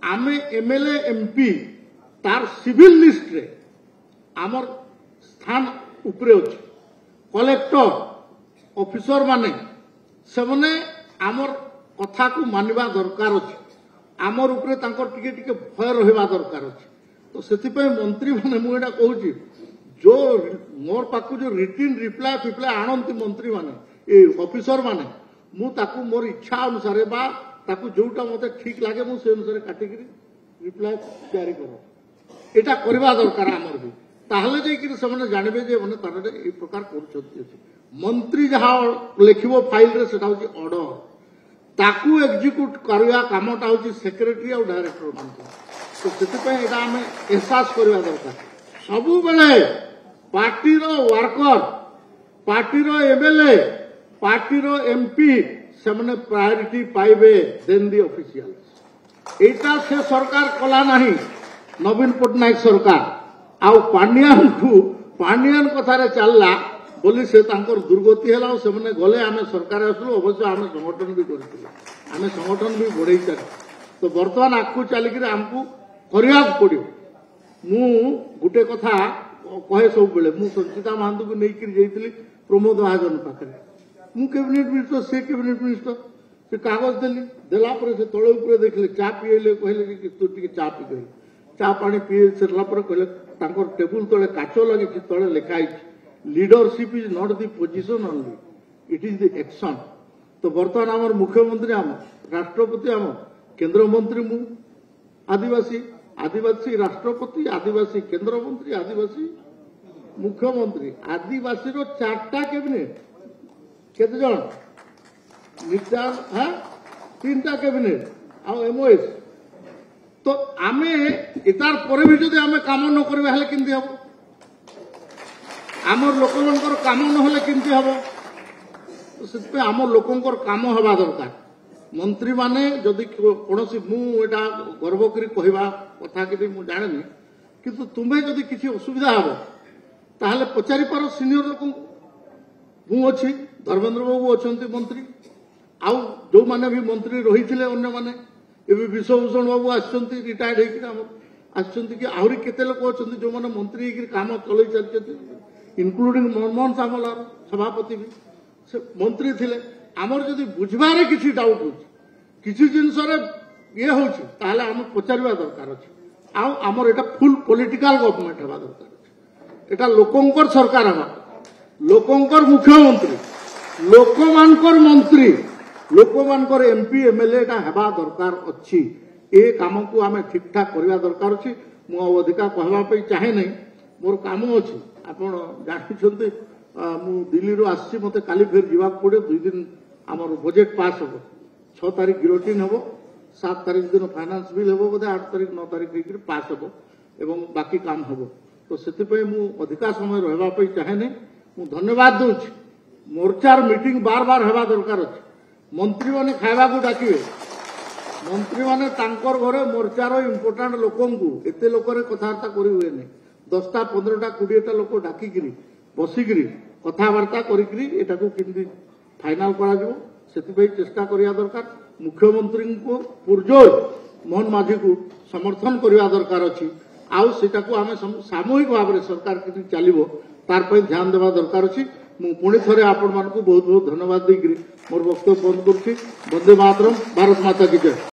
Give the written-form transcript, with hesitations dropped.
आमे MLA MP तार civil list रे आमर स्थान उपरे अछि कलेक्टर ऑफिसर माने सेमने आमर कथा को मानिबा दरकार अछि आमर उपरे तांकर टिके टिके भय रहिबा दरकार अछि तो सेति पे मंत्री माने मु एटा कहूची जो मोर पाकु जो रिटन रिप्लाई फिप्लाई आनंती मंत्री माने ए ऑफिसर माने मु ताकू मोर इच्छा अनुसार बा ताकू जोटा मते ठीक लागे मु से अनुसार काटिकरी रिप्लाई तैयारी करो एटा करबा दरकार आमर भी ताहले जे कि समने जानबे जे मने तारे ए प्रकार करछथि अछि मंत्री जहा लिखिबो फाइल रे सेटा होची ऑर्डर ताकू एग्जीक्यूट करबा कामटा होची सेक्रेटरी और डायरेक्टर मानते तो सेति पे एटा हमें एहसास करबा दरकार सबु बेले पार्टी रो वर्कर पार्टी रो एमएलए पार्टी रो एमपी सेमने प्रायोरिटी पाइबे देन दी ऑफिशियल्स एटा से सरकार कला नहीं नवीन पटनायक सरकार आउ पांडियान कथारे चलला बोली से तांकर दुर्गति है से गले आम सरकार आसलु अवश्य आम संगठन भी करथिलु आम संगठन भी बढ़ई चल तो बर्तमान आगु चलिक आमको करने पड़ो मु गोटे कथा कहे सब बेले मु संचिता महांतु को लेकर जाइली प्रमोद महाजन पाखे मु कैबिनेट मिनिस्टर से कैबिनेट मिनिस्टर से कागज देली देला पर से तले ऊपर देखले चा पीले कहले कि तू टिके चा पी गई चा पानी पी सरला पर कहले तांकर टेबुल तले काच लगे तले लिखाई leadership is not the position only it is the action तो बर्तमान आम मुख्यमंत्री आम राष्ट्रपति आम केंद्र मंत्री मु आदिवासी आदिवासी राष्ट्रपति आदिवासी केंद्र मंत्री आदिवासी मुख्यमंत्री आदिवासी रो 4टा कैबिनेट केते जन निचार हां 3टा कैबिनेट आ एमओएस तो आमे इतार पर भी जदि आमे काम न करबे हले किंती हबो आमर लोकमनकर काम न हले किंती हबो तो सेते आमर लोकमनकर काम हबा दरकार मंत्री माने जदि कोनोसी मु एटा गर्व करी कहबा कथा कि मु जानेनी किंतु तुम्हे जदि किसी असुविधा हबो ताहले पचारि पारो सीनियर लोक मु अछि धर्मेंद्र बाबू अछंती मंत्री आउ जो माने भी मंत्री रहिथिले अन्य माने एबे विश्वभूषण बाबू आछंती रिटायर्ड हेकि आछंती कि आहुरी केते लोक अछंती जो माने मंत्री हेकि काम चलै चलते इनक्लूडिंग मनमोहन सामलार सभापति भी से मंत्री थिले आमर जदि बुझबारे किसी डाउट हो किसी जिनस ये हूँ ताहले आम पचारिबा दरकार अछि आउ आमर एटा फुल पॉलिटिकल गवर्नमेंट हेबा दरकार अछि एटा लोकंकर सरकार हेबा लोकंकर मुख्यमंत्री लोकमानकर मंत्री लोकमानकर एमपी एमएलए एटा हेबा दरकार अछि ए काम को आमे ठीक ठाक करबा दरकार अछि मु अधिका कहबा पे चाहे नै मोर काम अछि आपण जानि छथि मु दिल्ली रो आसी मते काली फेर जीवा पड़े 2 दिन आमर बजेट पास हो 6 तारीख गिरोटिन हो 7 तारीख दिन फाइनेंस बिल हो बोधे 8 तारीख 9 तारीख पास हो एवं बाकी काम हो तो से मु अधिका समय रहबा पे चाहे नै मु धन्यवाद दूची मोर्चार मीटिंग बार बार हेबा दरकार अछि मंत्री माने खाइबा को डाकिबे मंत्री माने तांकर घरे मोर्चार इंपोर्टेंट लोकन को एते लोकरे कथावार्ता करि हुए नै 10टा 15टा 20टा लोक डाकिगिरी बसिगिरी कथावार्ता करिगिरी एटा को किंदी फाइनल करा जिवो सेति चेष्टा करिया दरकार मुख्यमंत्री को पुरजोर मोहन माझी को समर्थन करिया दरकार अछि आउ सेटा को आमे सामूहिक भाव रे सरकार किंदी चलिबो तार पे ध्यान देबा दरकार अछि मु पुणी थरे आपण मान को बहुत बहुत धन्यवाद देगिरी मोर वक्तव्य बंद करछि वंदे मातरम भारत माता की जय।